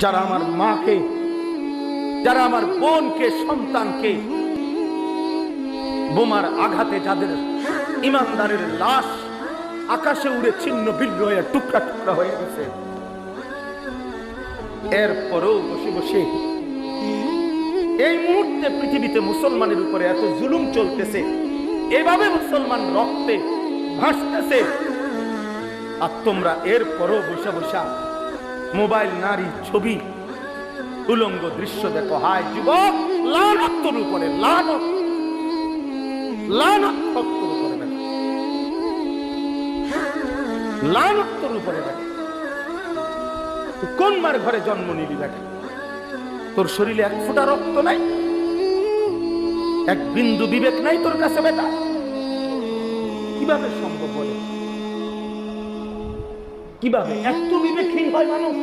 যারা আমার মাকে, যারা আমার বোনকে, সন্তানকে বোমার আঘাতে, যাদের ইমানদারের লাশ আকাশে উড়ে ছিন্ন ভিন্ন হয়ে টুকরা টুকরা হয়ে গেছে, এরপরেও বসে বসে এই মুহূর্তে পৃথিবীতে মুসলমানের উপরে এত জুলুম চলতেছে, এভাবে মুসলমান রক্তে ভাসতেছে, আর তোমরা এরপরও বসে বসা মোবাইল, নারী, ছবি, উলঙ্গ দৃশ্য দেখো। হায় যুবক, লানত তোর উপরে, লানত, লানত তোর উপরে দেখো, লানত তোর উপরে দেখো। কোন মার ঘরে জন্ম নিলি দেখো, তোর শরীরে এক ফোঁটা রক্ত নাই, এক বিন্দু বিবেক নাই তোর কাছে বেটা। কিভাবে সম্ভব বলে? কিভাবে এত বিবেকহীন হয় মানুষ?